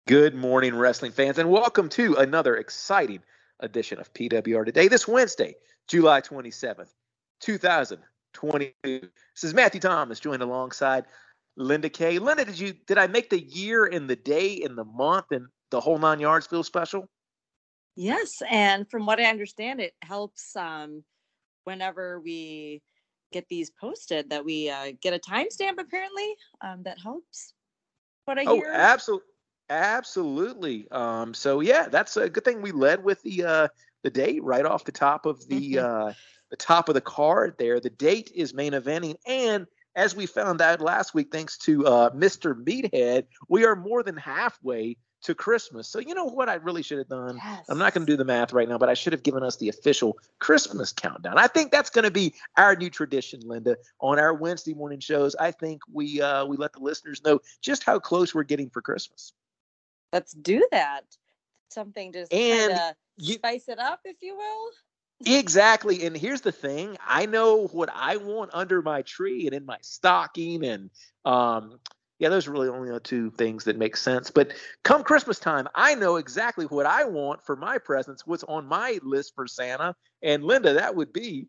Good morning, wrestling fans, and welcome to another exciting edition of PWR Today this Wednesday, July 27th, 2022. This is Matthew Thomas, joined alongside Linda Kay. Linda, did I make the year and the day and the month and the whole 9 yards feel special? Yes, and from what I understand, it helps whenever we get these posted that we get a timestamp. Apparently, that helps. What I hear. Absolutely. So yeah, that's a good thing we led with the date right off the top of the top of the card there. The date is main eventing, and as we found out last week, thanks to Mr. Meathead, we are more than halfway to Christmas. So you know what I really should have done? Yes. I'm not going to do the math right now, but I should have given us the official Christmas countdown. I think that's going to be our new tradition, Linda, on our Wednesday morning shows. I think we let the listeners know just how close we're getting for Christmas. Let's do that. Something to kind of spice it up, if you will. Exactly. And here's the thing. I know what I want under my tree and in my stocking. And those are really only the two things that make sense. But come Christmas time, I know exactly what I want for my presents, what's on my list for Santa. And Linda, that would be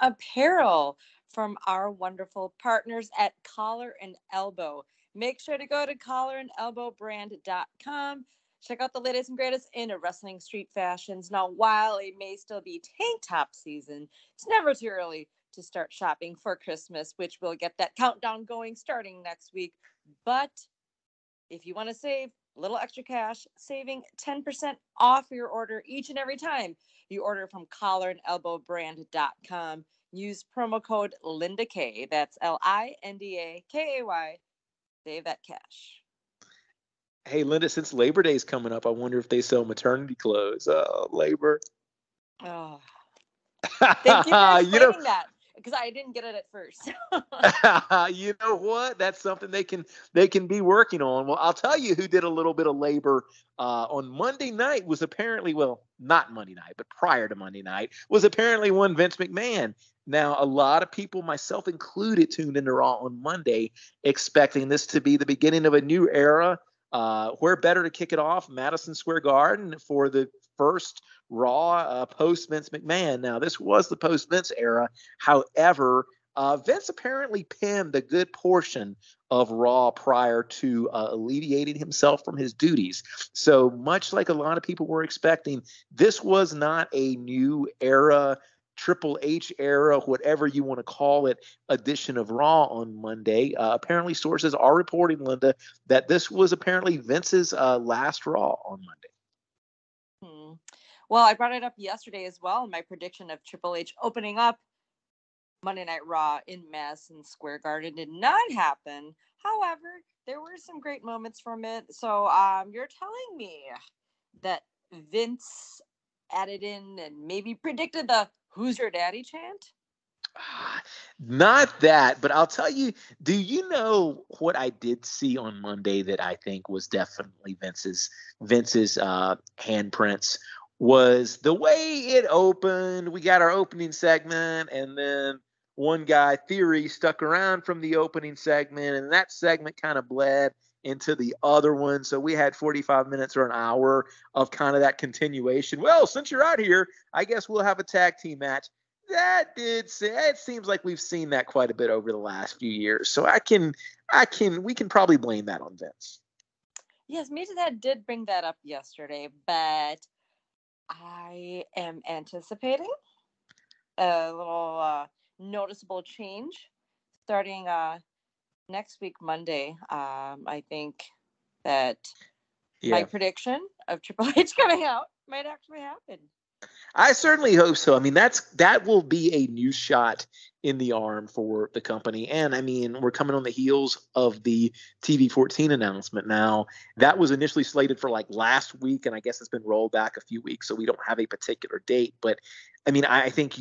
apparel from our wonderful partners at Collar and Elbow. Make sure to go to collarandelbowbrand.com. Check out the latest and greatest in wrestling street fashions. Now, while it may still be tank top season, it's never too early to start shopping for Christmas, which we'll get that countdown going starting next week. But if you want to save a little extra cash, saving 10% off your order each and every time you order from collarandelbowbrand.com, use promo code LindaK. That's LINDAKAY. Save that cash. Hey, Linda, since Labor Day is coming up, I wonder if they sell maternity clothes. Labor. Oh. Thank you for explaining that, because I didn't get it at first. You know what? That's something they can be working on. Well, I'll tell you who did a little bit of labor on Monday night was apparently, well, not Monday night, but prior to Monday night, was apparently one Vince McMahon. Now, a lot of people, myself included, tuned into Raw on Monday, expecting this to be the beginning of a new era. Where better to kick it off? Madison Square Garden for the first Raw post Vince McMahon. Now, this was the post Vince era. However, Vince apparently pinned a good portion of Raw prior to alleviating himself from his duties. So much like a lot of people were expecting, this was not a new era, Triple H era, whatever you want to call it, edition of Raw on Monday. Apparently, sources are reporting, Linda, that this was apparently Vince's last Raw on Monday. Well, I brought it up yesterday as well. My prediction of Triple H opening up Monday Night Raw in Madison Square Garden did not happen. However, there were some great moments from it. So you're telling me that Vince added in and maybe predicted the "Who's Your Daddy" chant? Not that, but I'll tell you, do you know what I did see on Monday that I think was definitely Vince's handprints? Was the way it opened. We got our opening segment, and then one guy, Theory, stuck around from the opening segment, and that segment kind of bled into the other one. So we had 45 minutes or an hour of kind of that continuation. Well, since you're out here, I guess we'll have a tag team match. It seems like we've seen that quite a bit over the last few years. So we can probably blame that on Vince. Yes, Meathead did bring that up yesterday, but I am anticipating a little noticeable change starting next week, Monday. I think that my prediction of Triple H coming out might actually happen. I certainly hope so. I mean, that will be a new shot in the arm for the company. And I mean, we're coming on the heels of the TV14 announcement now. That was initially slated for like last week, and I guess it's been rolled back a few weeks, so we don't have a particular date. But I mean, I think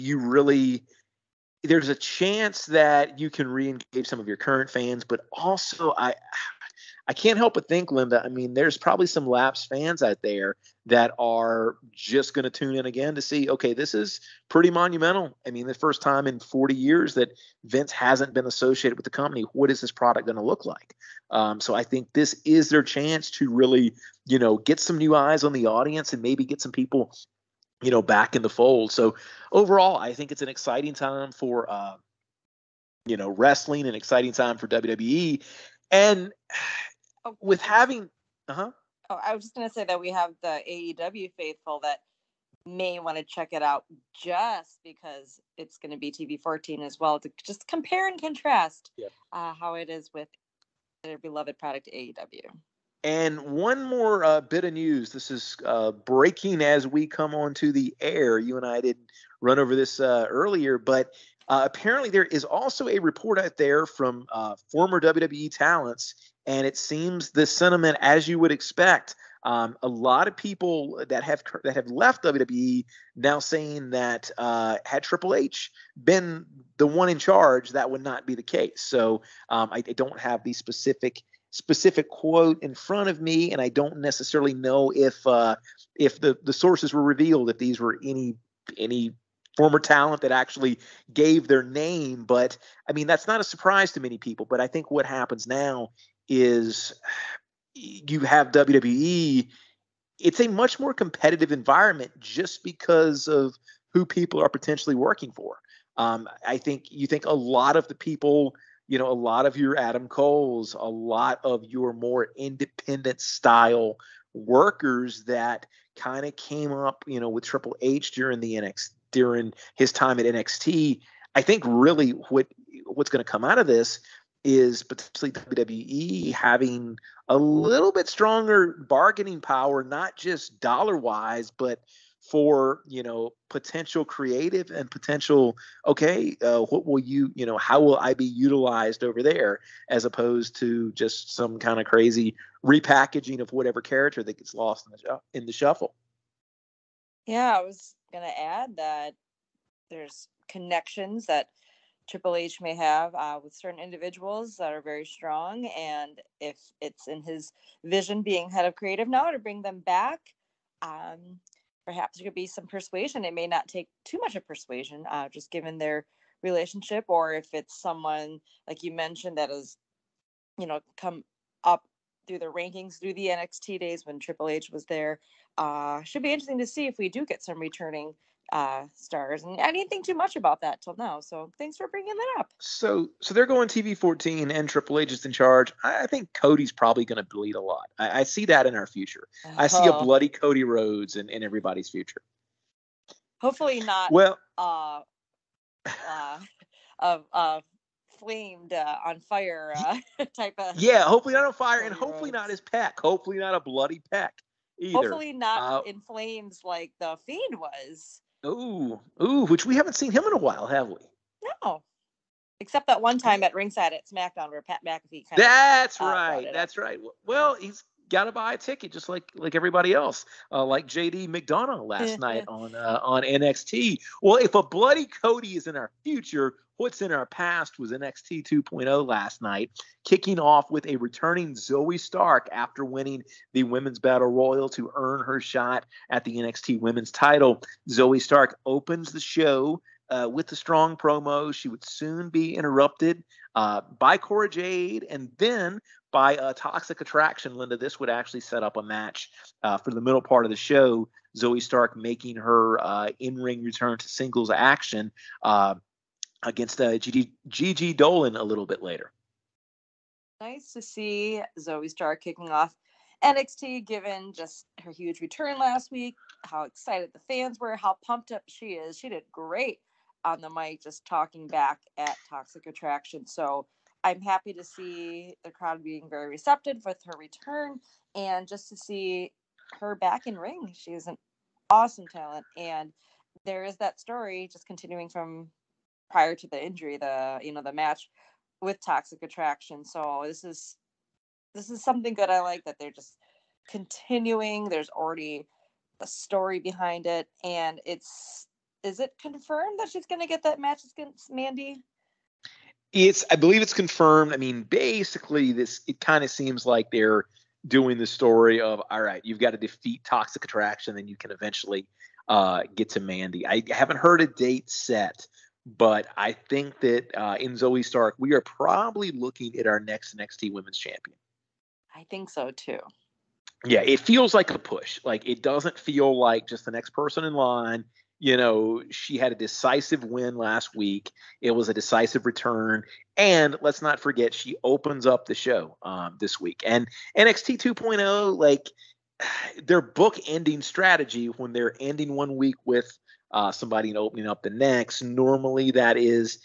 there's a chance that you can re-engage some of your current fans, but also I can't help but think, Linda, I mean, there's probably some lapsed fans out there that are just going to tune in again to see, okay, this is pretty monumental. I mean, the first time in 40 years that Vince hasn't been associated with the company. What is this product going to look like? So I think this is their chance to really, get some new eyes on the audience and maybe get some people, back in the fold. So overall, I think it's an exciting time for, wrestling, an exciting time for WWE. And with having, Oh, I was just going to say that we have the AEW faithful that may want to check it out just because it's going to be TV 14 as well, to just compare and contrast how it is with their beloved product AEW. And one more bit of news. This is breaking as we come onto the air. You and I didn't run over this earlier, but apparently there is also a report out there from former WWE talents, and it seems the sentiment, as you would expect, a lot of people that have left WWE now saying that had Triple H been the one in charge, that would not be the case. So I don't have the specific quote in front of me, and I don't necessarily know if the sources were revealed, if these were any former talent that actually gave their name. But I mean, that's not a surprise to many people. But I think what happens now is you have WWE. It's a much more competitive environment just because of who people are potentially working for. I think a lot of the people, a lot of your Adam Coles, a lot of your more independent style workers that kind of came up, with Triple H during his time at NXT. I think really what's going to come out of this is potentially WWE having a little bit stronger bargaining power, not just dollar-wise, but for, potential creative and potential, what will how will I be utilized over there, as opposed to just some kind of crazy repackaging of whatever character that gets lost in the shuffle. Yeah, I was going to add that there's connections that Triple H may have with certain individuals that are very strong, and if it's in his vision being head of creative now to bring them back, perhaps there could be some persuasion. It may not take too much of persuasion, just given their relationship, or if it's someone like you mentioned that has, come up through the rankings through the NXT days when Triple H was there. Should be interesting to see if we do get some returning stars, and I didn't think too much about that till now, so thanks for bringing that up. So they're going TV 14 and Triple H is in charge. I think Cody's probably going to bleed a lot. I see that in our future. I see a bloody Cody Rhodes in everybody's future. Hopefully not. Well, flamed on fire type of. Yeah, hopefully not on fire, and hopefully not his pec. Hopefully not a bloody pec either. Hopefully not in flames like the Fiend was. Ooh, which we haven't seen him in a while, have we? No, except that one time at ringside at SmackDown where Pat McAfee kind That's right. That's right. Well, he's got to buy a ticket just like everybody else, like JD McDonough last night on NXT. Well, if a bloody Cody is in our future, what's in our past was NXT 2.0 last night, kicking off with a returning Zoe Stark after winning the Women's Battle Royal to earn her shot at the NXT Women's title. Zoe Stark opens the show with a strong promo. She would soon be interrupted by Cora Jade and then by Toxic Attraction. Linda, this would actually set up a match for the middle part of the show. Zoe Stark making her in-ring return to singles action against Gigi Dolan a little bit later. Nice to see Zoe Stark kicking off NXT, given just her huge return last week, how excited the fans were, how pumped up she is. She did great on the mic, just talking back at Toxic Attraction. So I'm happy to see the crowd being very receptive with her return, and just to see her back in ring. She is an awesome talent, and there is that story just continuing from prior to the injury, the match with Toxic Attraction. So this is something good. I like that they're just continuing. There's already a story behind it, and is it confirmed that she's going to get that match against Mandy? I believe it's confirmed. I mean, basically, it kind of seems like they're doing the story of, all right, you've got to defeat Toxic Attraction, then you can eventually get to Mandy. I haven't heard a date set, but I think that in Zoe Stark, we are probably looking at our next NXT Women's Champion. I think so too. Yeah, it feels like a push. Like, it doesn't feel like just the next person in line. You know, she had a decisive win last week. It was a decisive return. And let's not forget, she opens up the show this week. And NXT 2.0, like, their book ending strategy, when they're ending one week with somebody and opening up the next, normally that is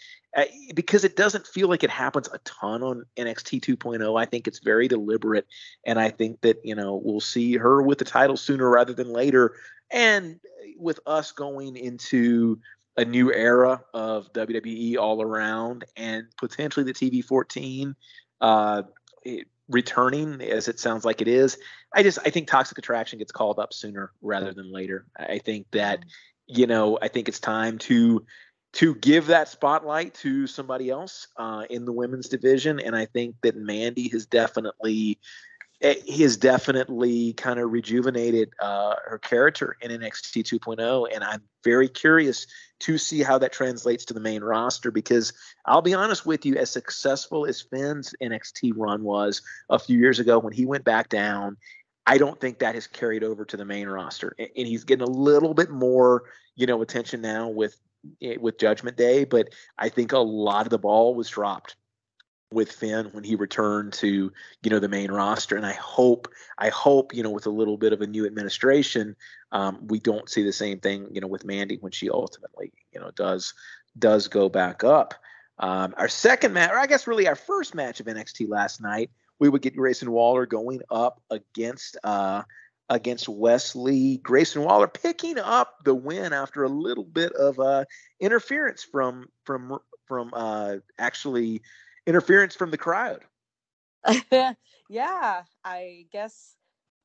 because it doesn't feel like it happens a ton on NXT 2.0. I think it's very deliberate, and I think that, you know, we'll see her with the title sooner rather than later. And with us going into a new era of WWE all around, and potentially the TV 14 returning, as it sounds like it is, I think Toxic Attraction gets called up sooner rather than later. I think that, you know, I think it's time to give that spotlight to somebody else in the women's division. And I think that Mandy has definitely kind of rejuvenated her character in NXT 2.0. And I'm very curious to see how that translates to the main roster, because I'll be honest with you, as successful as Finn's NXT run was a few years ago when he went back down, I don't think that has carried over to the main roster. And he's getting a little bit more, you know, attention now with Judgment Day, but I think a lot of the ball was dropped with Finn when he returned to, you know, the main roster. And I hope, you know, with a little bit of a new administration, we don't see the same thing, you know, with Mandy when she ultimately, you know, does go back up. Our second match, or I guess really our first match of NXT last night, we would get Grayson Waller going up against Wesley. Grayson Waller picking up the win after a little bit of interference from actually interference from the crowd. Yeah, I guess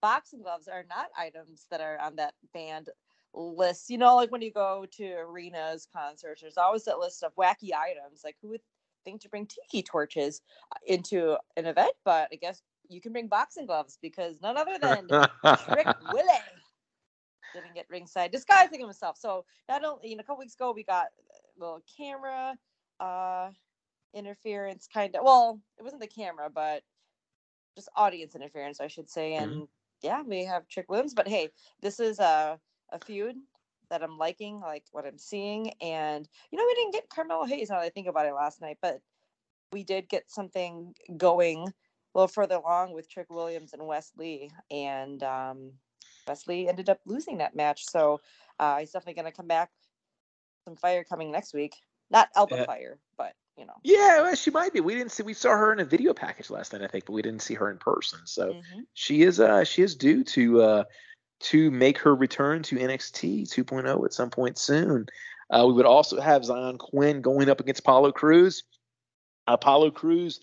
boxing gloves are not items that are on that banned list. You know, like when you go to arenas, concerts, there's always that list of wacky items. Like, who would think to bring tiki torches into an event? But I guess you can bring boxing gloves, because none other than Trick Willie didn't get ringside, disguising himself. So not only, you know, a couple weeks ago we got a little camera interference, kind of. Well, it wasn't the camera, but just audience interference, I should say. And yeah, we have Trick Williams. But hey, this is a feud that I'm liking, like what I'm seeing. And you know, we didn't get Carmelo Hayes, now that I think about it, last night, but we did get something going a little further along with Trick Williams and Wesley. And Wesley ended up losing that match, so he's definitely going to come back. Some fire coming next week. Not Alba Fire, but you know. Yeah, well, she might be. We saw her in a video package last night, I think, but we didn't see her in person. So she is due to make her return to NXT 2.0 at some point soon. We would also have Zion Quinn going up against Apollo Crews. Apollo Crews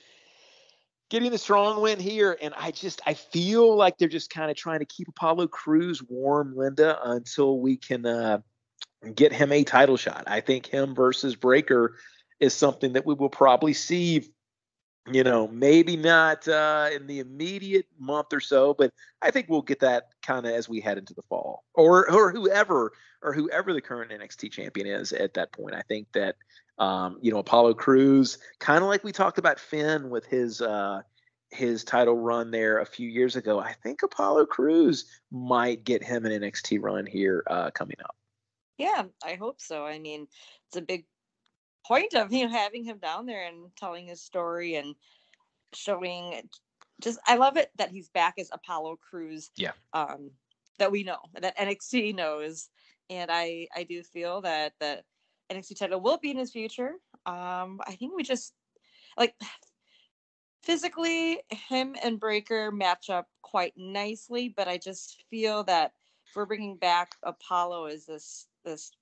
getting the strong win here, and I feel like they're just kind of trying to keep Apollo Crews warm, Linda, until we can get him a title shot. I think him versus Breaker is something that we will probably see, you know, maybe not in the immediate month or so, but I think we'll get that kind of as we head into the fall, or whoever the current NXT champion is at that point. I think that, you know, Apollo Crews, kind of like we talked about Finn with his title run there a few years ago, I think Apollo Crews might get him an NXT run here coming up. Yeah, I hope so. I mean, it's a big point of, you know, having him down there and telling his story and showing. Just, I love it that he's back as Apollo Crews. Yeah. That we know, that NXT knows, and I do feel that the NXT title will be in his future. I think we just, like, physically him and Breaker match up quite nicely, but I just feel that if we're bringing back Apollo as this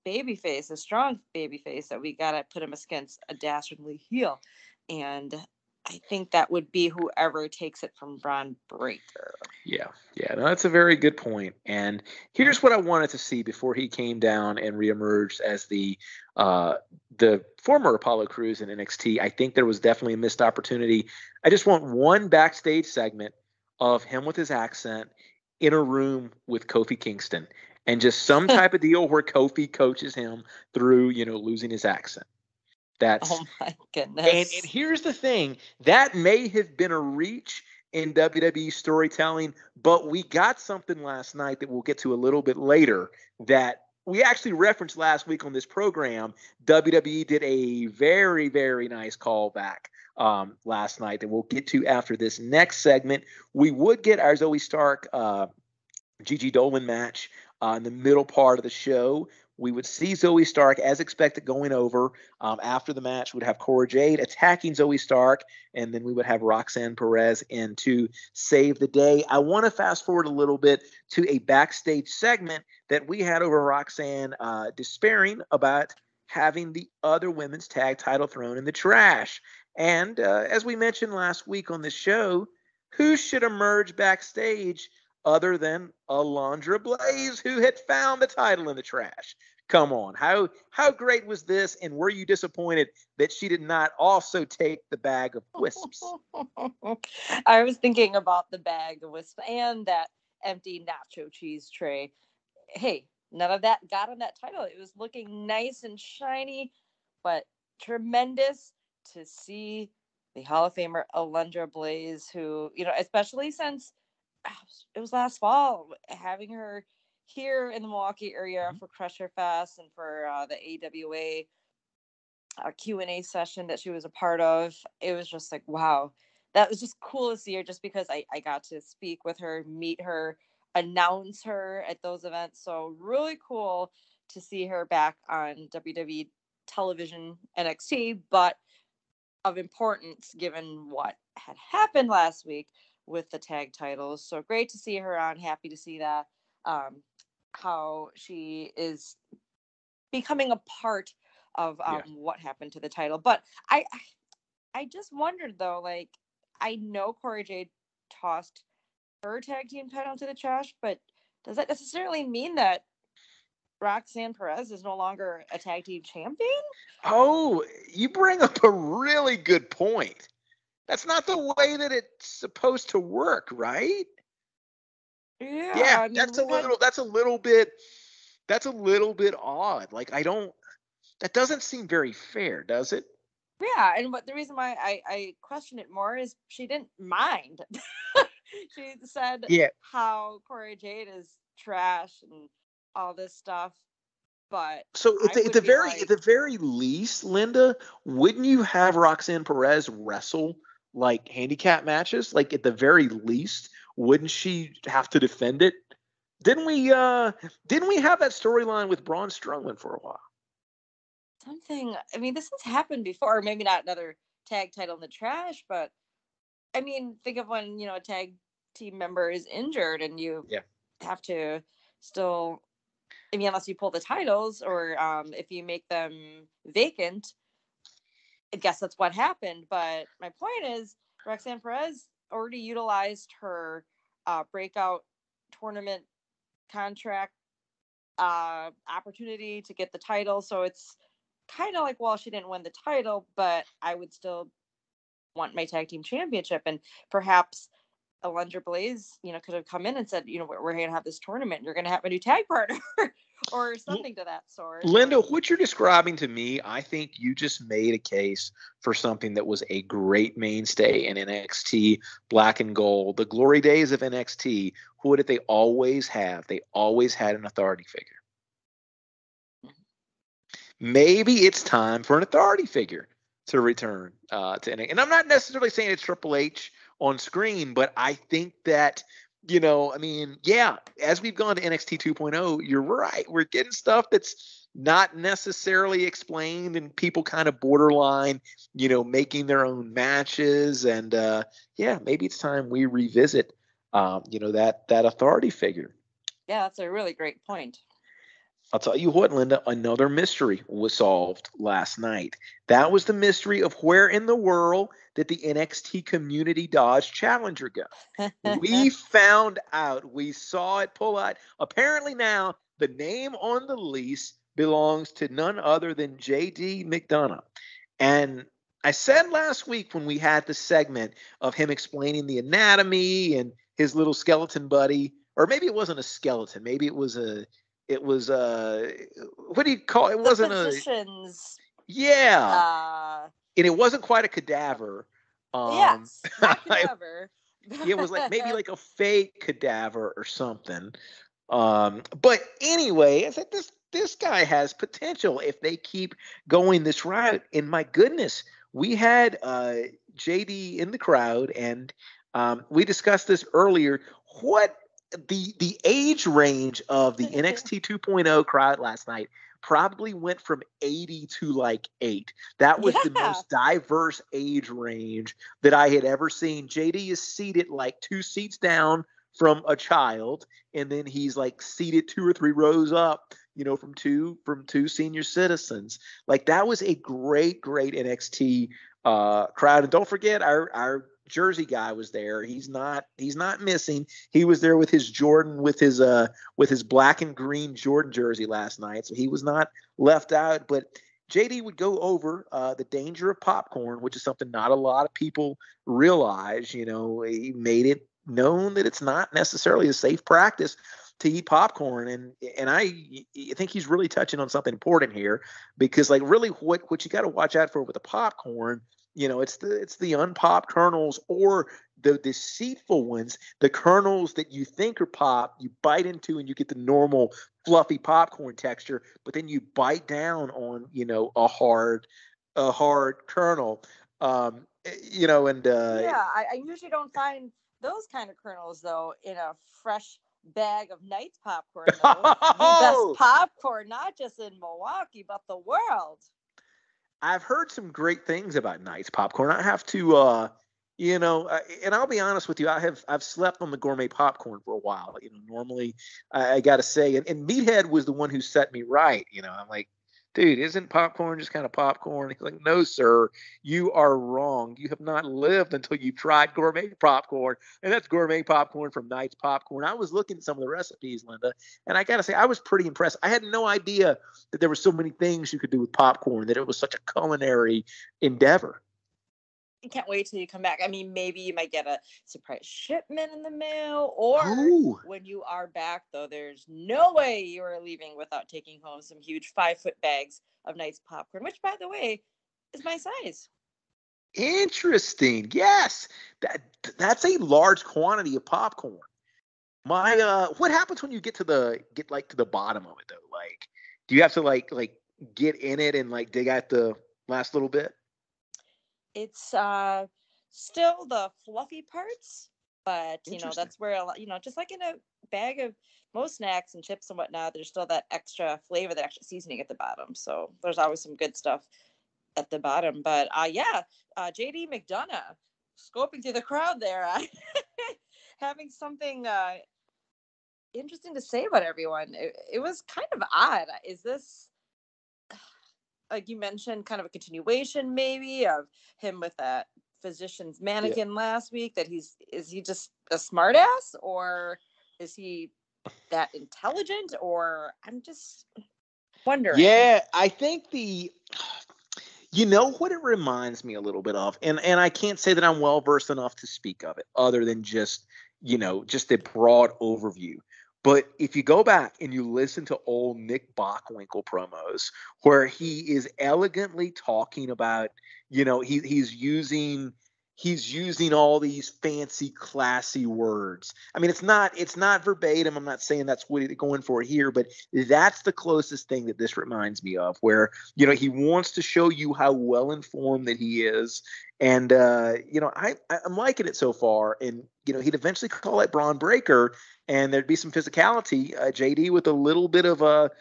baby face, a strong baby face, that we gotta put him against a dastardly heel. And I think that would be whoever takes it from Braun Breaker. Yeah, no, that's a very good point. And here's what I wanted to see before he came down and reemerged as the the former Apollo Crews in NXT, I think there was definitely a missed opportunity. I just want one backstage segment of him with his accent in a room with Kofi Kingston, and just some type of deal where Kofi coaches him through, losing his accent. Oh my goodness. And here's the thing, that may have been a reach in WWE storytelling, but we got something last night that we'll get to a little bit later that we actually referenced last week on this program. WWE did a very, very nice callback last night that we'll get to after this next segment. We would get our Zoe Stark Gigi Dolan match in the middle part of the show. We would see Zoe Stark, as expected, going over. After the match, we'd have Cora Jade attacking Zoe Stark, and then we would have Roxanne Perez in to save the day. I want to fast forward a little bit to a backstage segment that we had over Roxanne despairing about having the other women's tag title thrown in the trash. And as we mentioned last week on the show, who should emerge backstage other than Alundra Blaze, who had found the title in the trash? Come on. How great was this? And were you disappointed that she did not also take the bag of wisps? I was thinking about the bag of wisps and that empty nacho cheese tray. Hey, none of that got on that title. It was looking nice and shiny, but tremendous to see the Hall of Famer Alundra Blaze, who, especially since it was last fall, having her here in the Milwaukee area for Crusher Fest and for the AWA Q&A session that she was a part of. It was just like, wow, that was just cool to see her, just because I got to speak with her, meet her, announce her at those events. So really cool to see her back on WWE television NXT, but of importance given what had happened last week with the tag titles. So great to see her on. Happy to see that. How she is becoming a part of what happened to the title. But I just wondered though, like, I know Cora Jade tossed her tag team title to the trash, but does that necessarily mean that Roxanne Perez is no longer a tag team champion? Oh, you bring up a really good point. That's not the way that it's supposed to work, right? Yeah, that's a little bit odd. Like, that doesn't seem very fair, does it? Yeah, and the reason why I question it more is she didn't mind. She said how Cora Jade is trash and all this stuff. But so at the very least, Linda, wouldn't you have Roxanne Perez wrestle like handicap matches? Like, at the very least, wouldn't she have to defend it? Didn't we have that storyline with Braun Strowman for a while? Something. I mean, this has happened before. Maybe not another tag title in the trash, but I mean, think of when a tag team member is injured and you have to still. I mean, unless you pull the titles or if you make them vacant, I guess that's what happened. But my point is, Roxanne Perez already utilized her breakout tournament contract opportunity to get the title. So it's kind of like, well, she didn't win the title, but I would still want my tag team championship. And perhaps Alundra Blaze, could have come in and said, we're going to have this tournament. You're going to have a new tag partner or something to that sort. Linda, what you're describing to me, I think you just made a case for something that was a great mainstay in NXT Black and Gold. The glory days of NXT, who did they always have? They always had an authority figure. Maybe it's time for an authority figure to return to NXT. And I'm not necessarily saying it's Triple H on screen, but I think that, as we've gone to NXT 2.0, you're right. We're getting stuff that's not necessarily explained and people kind of borderline, making their own matches. And maybe it's time we revisit, that authority figure. Yeah, that's a really great point. I'll tell you what, Linda, another mystery was solved last night. That was the mystery of where in the world did the NXT Community Dodge Challenger go? We found out. We saw it pull out. Apparently now the name on the lease belongs to none other than J.D. McDonough. And I said last week when we had the segment of him explaining the anatomy and his little skeleton buddy, or maybe it wasn't a skeleton, maybe it was what do you call it? It wasn't physicians. Yeah. And it wasn't quite a cadaver. Yes, not cadaver. It was like maybe like a fake cadaver or something. But anyway, I said this guy has potential if they keep going this route. And my goodness, we had JD in the crowd, and we discussed this earlier. What the age range of the NXT 2.0 crowd last night probably went from 80 to like 8. That was the most diverse age range that I had ever seen. JD is seated like 2 seats down from a child, and then he's like seated 2 or 3 rows up, from two senior citizens. Like, that was a great NXT crowd. And don't forget, our Jersey guy was there. He's not missing. He was there with his Jordan, with his black and green Jordan jersey last night, so he was not left out. But JD would go over the danger of popcorn, which is something not a lot of people realize. He made it known that it's not necessarily a safe practice to eat popcorn, and I think he's really touching on something important here, because like really what you got to watch out for with the popcorn, it's the unpopped kernels, or the deceitful ones, the kernels that you think are pop, you bite into and you get the normal fluffy popcorn texture, but then you bite down on a hard kernel, and I usually don't find those kind of kernels though in a fresh bag of Knight's popcorn, though. The best popcorn, not just in Milwaukee, but the world. I've heard some great things about Knight's popcorn. I have to, and I'll be honest with you, I've slept on the gourmet popcorn for a while. Normally I got to say, and Meathead was the one who set me right. I'm like, dude, isn't popcorn just kind of popcorn? He's like, no, sir, you are wrong. You have not lived until you've tried gourmet popcorn. And that's gourmet popcorn from Knight's Popcorn. I was looking at some of the recipes, Linda, and I got to say, I was pretty impressed. I had no idea that there were so many things you could do with popcorn, that it was such a culinary endeavor. I can't wait till you come back. I mean, maybe you might get a surprise shipment in the mail, or when you are back, though, there's no way you are leaving without taking home some huge 5-foot bags of Knight's popcorn, which, by the way, is my size. Interesting. Yes, that's a large quantity of popcorn. What happens when you get to the bottom of it though? Like, do you have to like get in it and like dig out the last little bit? It's still the fluffy parts, but that's where just like in a bag of most snacks and chips and whatnot, there's still that extra flavor, that extra seasoning at the bottom. So there's always some good stuff at the bottom. But JD McDonough scoping through the crowd there, having something interesting to say about everyone. It was kind of odd. Is this, like you mentioned, kind of a continuation maybe of him with that physician's mannequin last week? That is he just a smartass, or is he that intelligent? Or I'm just wondering. Yeah, I think what it reminds me a little bit of, and I can't say that I'm well versed enough to speak of it, other than just a broad overview. But if you go back and you listen to old Nick Bockwinkel promos, where he is elegantly talking about, he's using all these fancy, classy words. I mean, it's not verbatim. I'm not saying that's what he's going for here, but that's the closest thing that this reminds me of, where, he wants to show you how well informed that he is. And, I'm liking it so far. And, he'd eventually call it Braun Breaker, and there'd be some physicality. JD with a little bit of a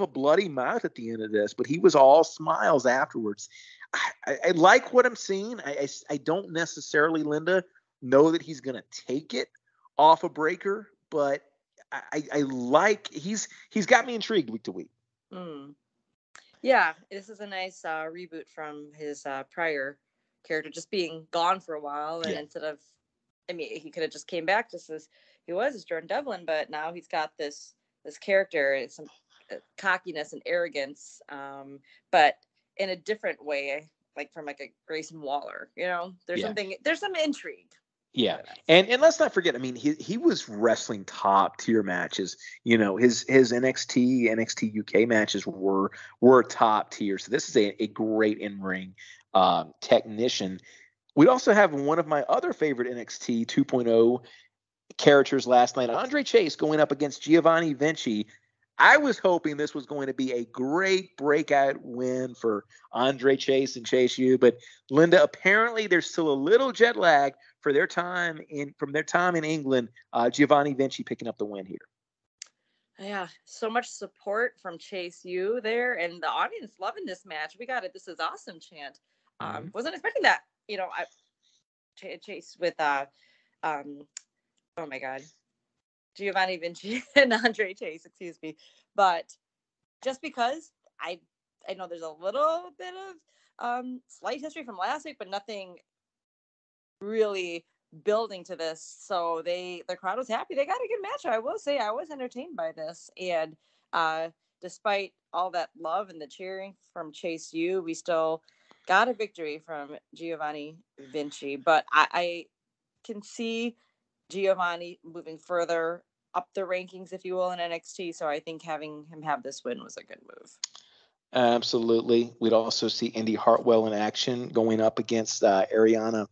bloody mouth at the end of this, but he was all smiles afterwards. I like what I'm seeing. I don't necessarily, Linda, know that he's going to take it off a Breaker, but I like he's got me intrigued week to week. Yeah, this is a nice reboot from his prior character just being gone for a while, and instead of, he could have just came back just as he was, as Jordan Devlin, but now he's got this character. It's cockiness and arrogance, but in a different way, like from like a Grayson Waller. There's some intrigue. Yeah. And let's not forget, I mean, he was wrestling top tier matches. His NXT UK matches were top tier. So this is a great in-ring technician. We also have one of my other favorite NXT 2.0 characters last night, Andre Chase, going up against Giovanni Vinci. I was hoping this was going to be a great breakout win for Andre Chase and Chase U, but Linda, apparently there's still a little jet lag from their time in England. Giovanni Vinci picking up the win here. Yeah, so much support from Chase U there, and the audience loving this match. We got it. This is awesome chant. Wasn't expecting that. Chase with oh my God, Giovanni Vinci and Andre Chase, excuse me. But just because I know there's a little bit of slight history from last week, but nothing really building to this. So the crowd was happy. They got a good match. I will say I was entertained by this. And despite all that love and the cheering from Chase U, we still got a victory from Giovanni Vinci. But I can see Giovanni moving further up the rankings, if you will, in NXT. So I think having him have this win was a good move. Absolutely. We'd also see Indy Hartwell in action going up against Ariana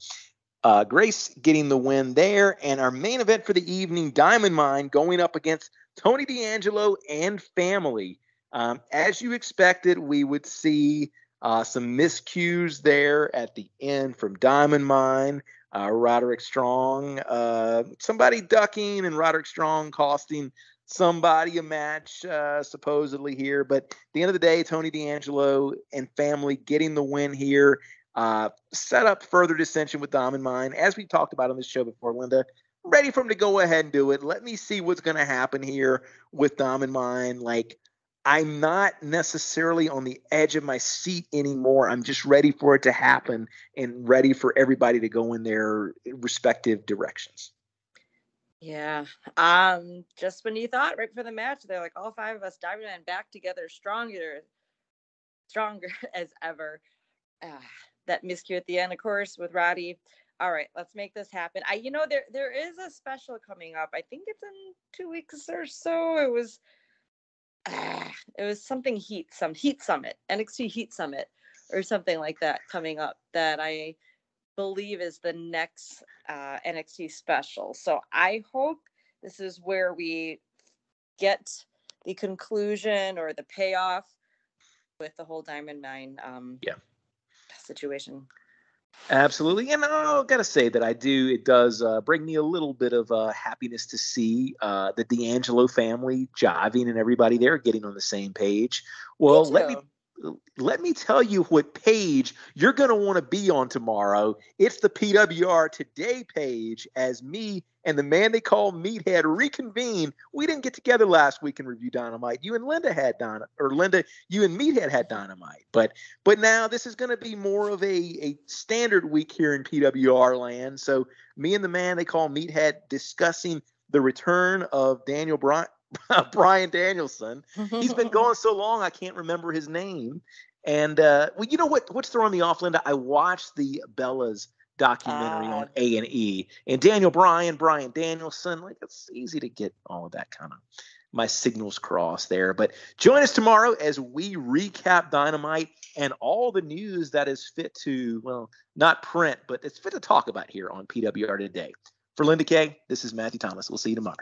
Grace, getting the win there. And our main event for the evening, Diamond Mine going up against Tony D'Angelo and family. As you expected, we would see some miscues there at the end from Diamond Mine. Roderick Strong, somebody ducking and Roderick Strong costing somebody a match, supposedly here. But at the end of the day, Tony D'Angelo and family getting the win here. Set up further dissension with Diamond Mine. As we talked about on this show before, Linda, ready for him to go ahead and do it. Let me see what's going to happen here with Diamond Mine. Like, I'm not necessarily on the edge of my seat anymore. I'm just ready for it to happen and ready for everybody to go in their respective directions. Yeah. Just when you thought right for the match, they're like all five of us Diamond Man back together, stronger as ever. That miscue at the end, of course, with Roddy. All right, let's make this happen. There is a special coming up. I think it's in 2 weeks or so. It was something Heat Summit, NXT Heat Summit, or something like that coming up that I believe is the next NXT special. So I hope this is where we get the conclusion or the payoff with the whole Diamond Mine situation. Absolutely. And I got to say that it does bring me a little bit of happiness to see the D'Angelo family jiving and everybody there getting on the same page. Well, let me tell you what page you're going to want to be on tomorrow. It's the PWR Today page, as me and the man they call Meathead reconvene. We didn't get together last week and review Dynamite. You and Linda, you and Meathead had Dynamite. But now this is going to be more of a standard week here in PWR land. So me and the man they call Meathead discussing the return of Bryan Danielson. He's been going so long I can't remember his name. And well, you know what's throwing me off, Linda? I watched the Bellas documentary on A&E, and Bryan Danielson. Like, it's easy to get all of that kind of my signals crossed there. But join us tomorrow as we recap Dynamite and all the news that is fit to, well, not print, but it's fit to talk about here on PWR Today. For Linda Kay, this is Matthew Thomas. We'll see you tomorrow.